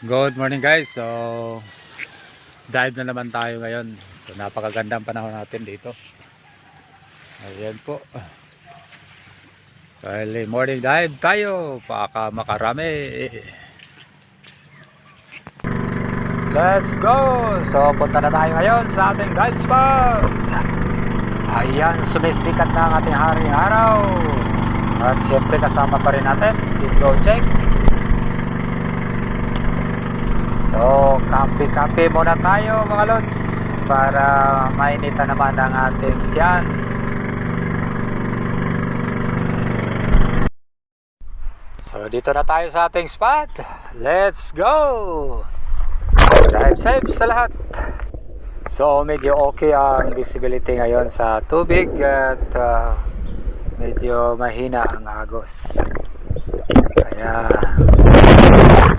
Good morning guys. So dive na naman tayo ngayon. So napakagandang panahon natin dito. Ayan po. Early morning dive tayo. Baka makarami. Let's go! So punta na tayo ngayon sa ating dive spot. Ayan, sumisikat na ang ating haring araw. At siyempre kasama pa rin natin si Project. So, kape-kape muna tayo mga lods para mainitan naman ang ating tiyan. So, dito na tayo sa ating spot. Let's go! Dive safe sa lahat. So, medyo okay ang visibility ngayon sa tubig at medyo mahina ang agos. Kaya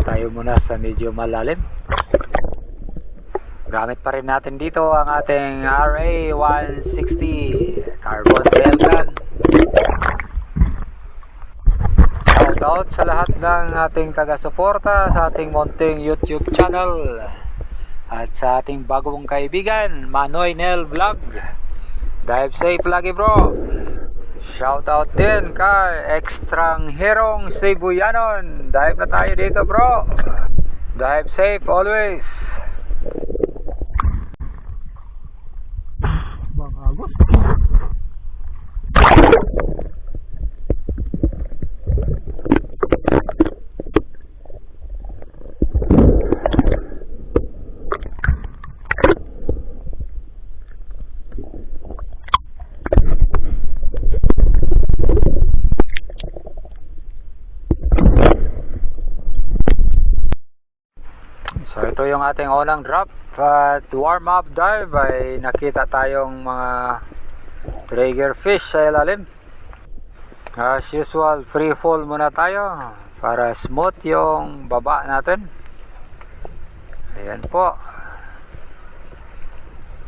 tayo muna sa medyo malalim. Gamit pa rin natin dito ang ating RA160 carbon trail gun. Shout out sa lahat ng ating taga-suporta sa ating munting YouTube channel at sa ating bagong kaibigan Manoy Nel Vlog. Dive safe lagi bro. Shout out din kay Extrang Herong Cebuyanon. Dive na tayo dito bro. Dive safe always. Bang agos. So ito yung ating unang drop at warm up dive ay nakita tayong mga triggerfish sa ilalim. As usual, free fall muna tayo para smooth yung baba natin. Ayan po.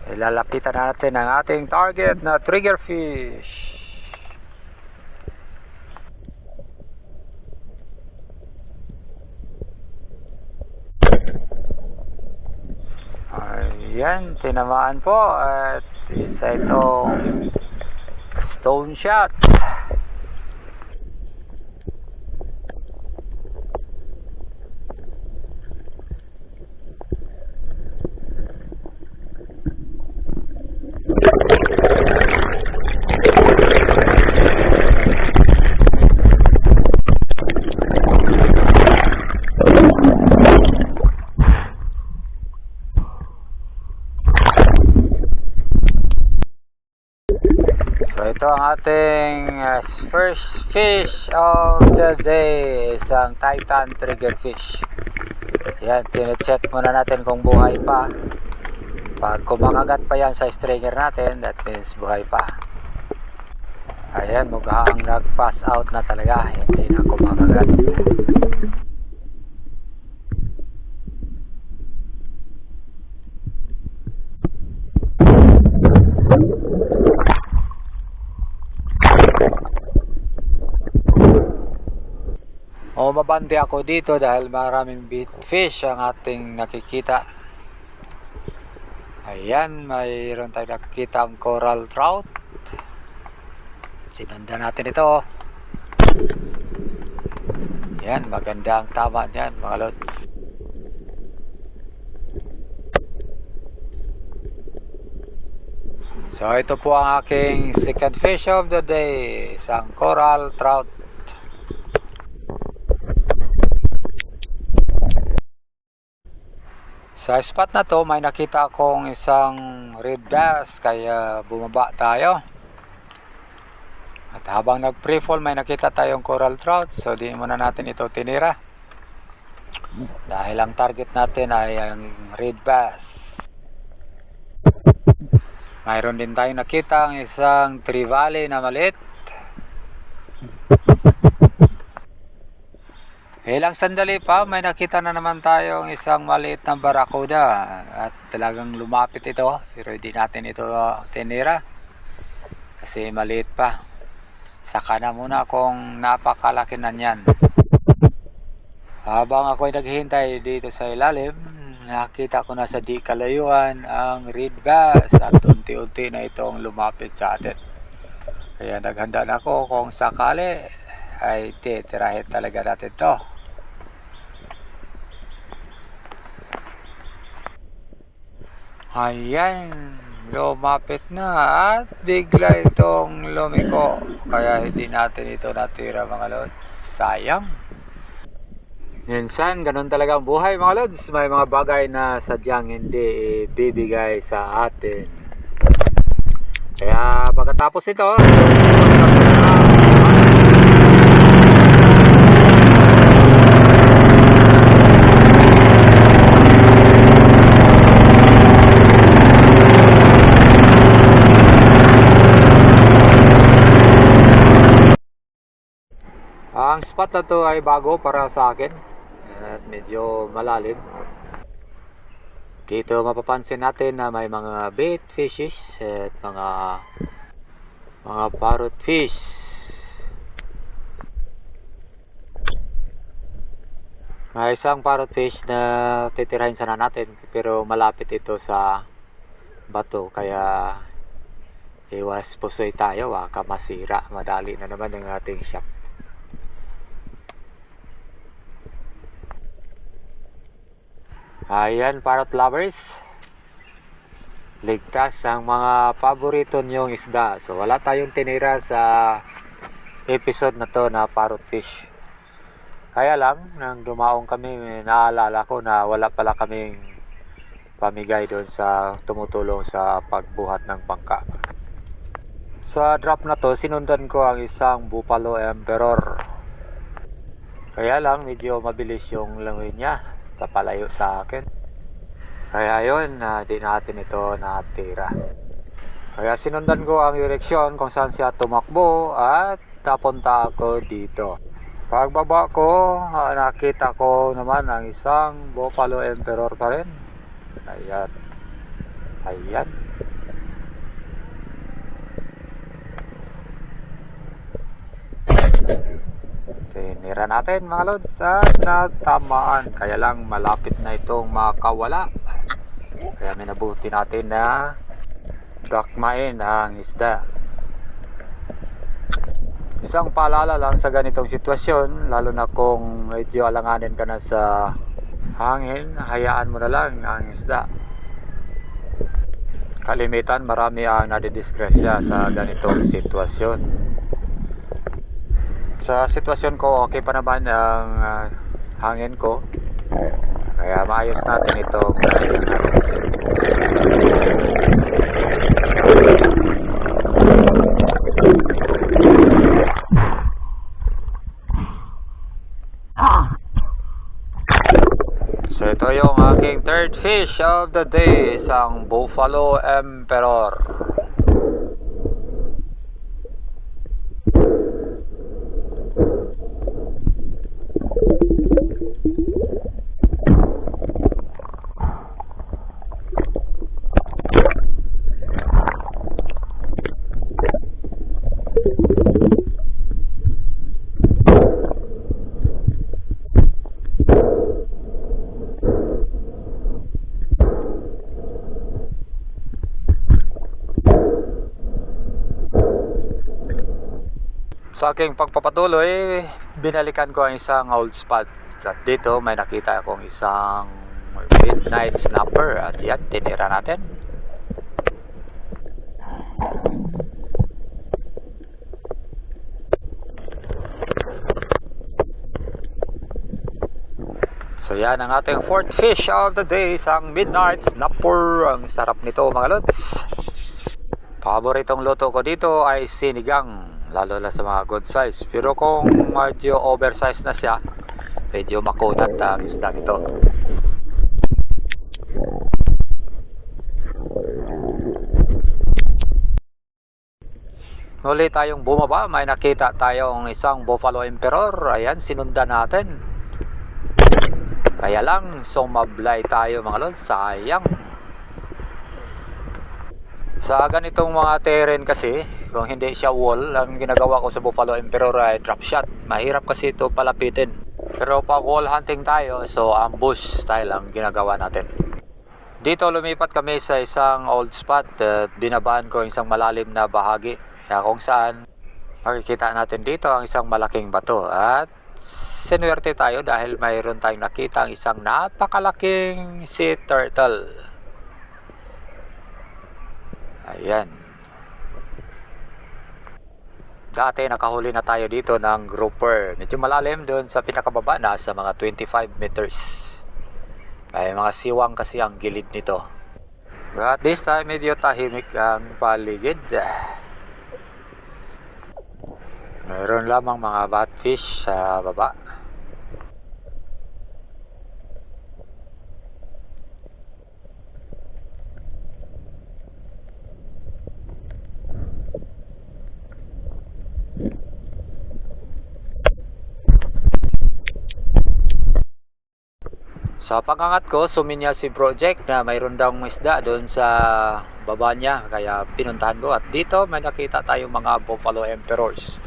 Ilalapitan natin ang ating target na triggerfish. Ayan, tinamaan po at isa itong stone shot. So ito ang ating first fish of the day, isang Titan triggerfish. Yan, tine-check muna natin kung buhay pa. Pag kumakagat pa yan sa stringer natin, that means buhay pa. Ayan, mukhang nag-pass out na talaga, hindi na kumakagat. O mabante ako dito dahil maraming bait fish ang ating nakikita. Ayan, mayroon tayong nakikita ang coral trout. Sinanda natin ito. Ayan, maganda ang tama dyan mga lods. So ito po ang aking second fish of the day, isang coral trout. Sa spot na to may nakita akong isang red bass kaya bumaba tayo. At habang nag-pre-fall may nakita tayong coral trout, so di muna natin ito tinira. Dahil ang target natin ay ang red bass. Mayroon din tayong nakita ang isang trevally na maliit. Ilang sandali pa, may nakita na naman tayong isang maliit na barakuda at talagang lumapit ito, pero hindi natin ito tinira kasi maliit pa. Saka na muna kung napakalaki na niyan. Habang ako'y naghihintay dito sa ilalim, nakita ko na sa di kalayuan ang red bass at unti-unti na itong lumapit sa atin. Kaya naghanda na ako kung sakali ay titirahin talaga natin to. Ayan, lumapit na at bigla itong lumiko. Kaya hindi natin ito natira mga lods. Sayang. Minsan, ganun talaga ang buhay mga lods. May mga bagay na sadyang hindi bibigay sa atin. Kaya pagkatapos ito, ang spot na to ay bago para sa akin at medyo malalim. Dito mapapansin natin na may mga bait fishes at mga parrot fish. May isang parrot fish na titirahin sana natin pero malapit ito sa bato kaya iwas pusoy tayo, baka masira, madali na naman ang ating shop. Ayan, parrot lovers, ligtas ang mga paborito nyong isda. So wala tayong tinira sa episode na to na parrot fish. Kaya lang, nang dumaong kami, naalala ko na wala pala kaming pamigay doon sa tumutulong sa pagbuhat ng bangka. Sa drop na to, sinundan ko ang isang Buffalo Emperor. Kaya lang, medyo mabilis yung langoy niya, papalayo sa akin. Kaya yun, di natin ito natira. Kaya sinundan ko ang direksyon kung saan siya tumakbo at napunta ako dito. Pagbaba ko, nakita ko naman ang isang Buffalo Emperor pa rin. Ayan. Ayan. Tinira natin mga lods at natamaan. Kaya lang malapit na itong makawala. Kaya minabuti natin na dakmain ang isda. Isang paalala lang sa ganitong sitwasyon, lalo na kung medyo alanganin ka na sa hangin, hayaan mo na lang ang isda. Kalimitan marami ang nadidisgrasya sa ganitong sitwasyon. Sa sitwasyon ko, okay pa naman ang hangin ko. Kaya maayos natin itong So ito yung aking third fish of the day, isang Buffalo Emperor. Sa aking pagpapatuloy, binalikan ko ang isang old spot. At dito may nakita akong isang midnight snapper. At yan, tinira natin. So yan ang ating fourth fish of the day, isang midnight snapper. Ang sarap nito mga lods. Paboritong luto ko dito ay sinigang, lalo na sa mga good size. Pero kung medyo oversize na siya, medyo makunat ang isda nito. Muli tayong bumaba, may nakita tayong isang Buffalo Emperor. Ayan, sinundan natin. Kaya lang, sumablay tayo mga lods, sayang. Sa ganitong mga terrain kasi, kung hindi siya wall, ang ginagawa ko sa Buffalo Emperor ay drop shot. Mahirap kasi ito palapitin. Pero pag wall hunting tayo, so ambush style ang ginagawa natin. Dito lumipat kami sa isang old spot at binabaan ko isang malalim na bahagi. Kaya kung saan makikita natin dito ang isang malaking bato. At sinuwerte tayo dahil mayroon tayong nakita ang isang napakalaking sea turtle. Ayan. Dati nakahuli na tayo dito ng grouper. Medyo malalim doon sa pinakababa, nasa mga 25 meters. May mga siwang kasi ang gilid nito. But this time medyo tahimik ang paligid. Mayroon lamang mga batfish sa baba. Sa pag-angat ko, suminya si Project na mayroon daw isda doon sa baba niya. Kaya pinuntahan ko at dito may nakita tayong mga Buffalo Emperors.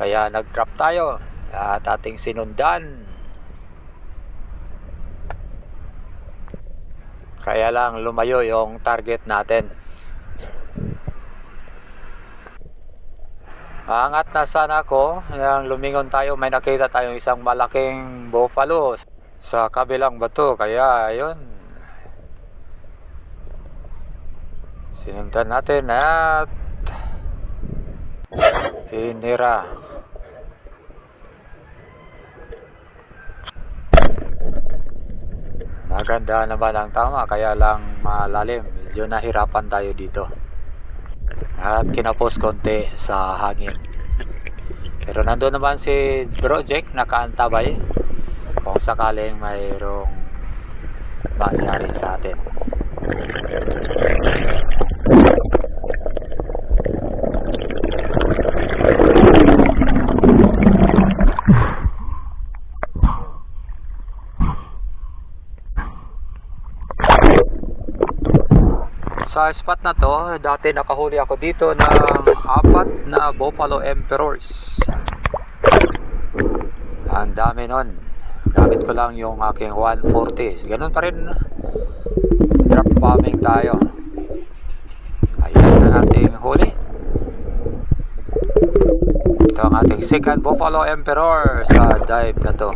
Kaya nag-drop tayo at ating sinundan. Kaya lang lumayo yung target natin. Angat na sana ako. Yang lumingon tayo, may nakita tayong isang malaking buffalo sa kabilang bato. Kaya ayun, sinundan natin at tinira. Maganda naman ang tama, kaya lang malalim. Medyo nahirapan tayo dito at kinapos konti sa hangin. Pero nandun naman si Project nakaantabay kung sakaling mayroong mangyari sa atin. Sa spot na to, dati nakahuli ako dito ng 4 na Buffalo Emperors. Ang dami nun. Gamit ko lang yung aking 140. Ganun pa rin. Drop bombing tayo. Ayan ang ating huli. Ito ang ating second Buffalo Emperor sa dive na to.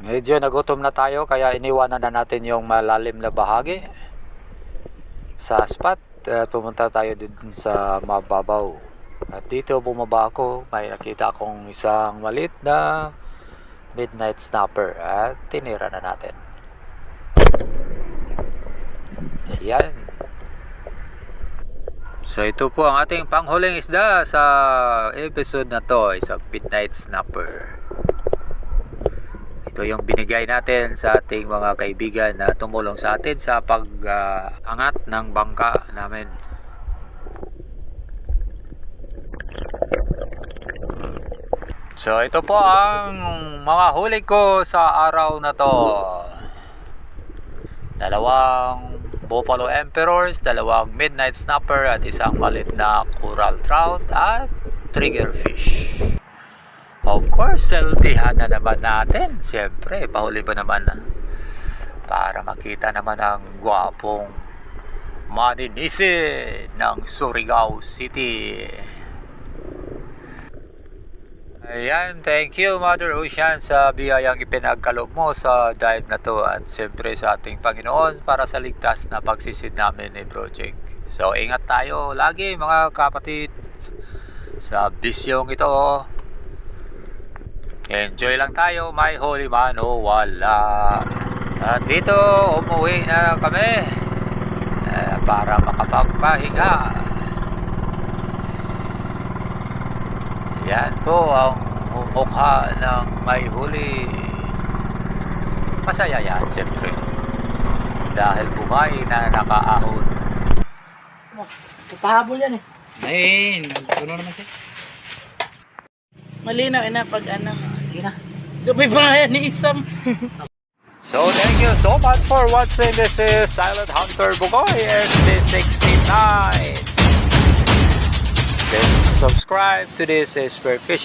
Medyo nagutom na tayo kaya iniwanan na natin yung malalim na bahagi sa spot at pumunta tayo din sa mababaw. At dito bumaba ako, may nakita akong isang maliit na midnight snapper at tinira na natin. Ayan. So ito po ang ating panghuling isda sa episode na to, isang midnight snapper. Ito yung binigay natin sa ating mga kaibigan na tumulong sa atin sa pag-angat ng bangka namin. So ito po ang mga huli ko sa araw na to. 2 Buffalo Emperors, 2 midnight snapper at isang malit na coral trout at triggerfish. Of course, selfihan na naman natin. Siyempre, pahuli pa naman para makita naman ang gwapong maninisid ng Surigao City. Ayan, thank you Mother Ocean sa biyayang ipinagkaloob mo sa dive na to at siyempre sa ating Panginoon para sa ligtas na pagsisid namin ni Project. So, ingat tayo lagi mga kapatid sa bisyong ito. Enjoy lang tayo, may huli man o wala. At dito, umuwi na kami para makapagpahinga. Yan po ang mukha ng may huli. Masaya yan, siyempre. Dahil buhay na nakaahon. Pahabol yan eh. Ay, ano naman siya? Malinaw ina pag ano. Sige na. Gabi pa nga yan ni Isam. So thank you so much for watching. This is Silent Hunter Bugoy SD69. Please subscribe to this is Spear Fishing.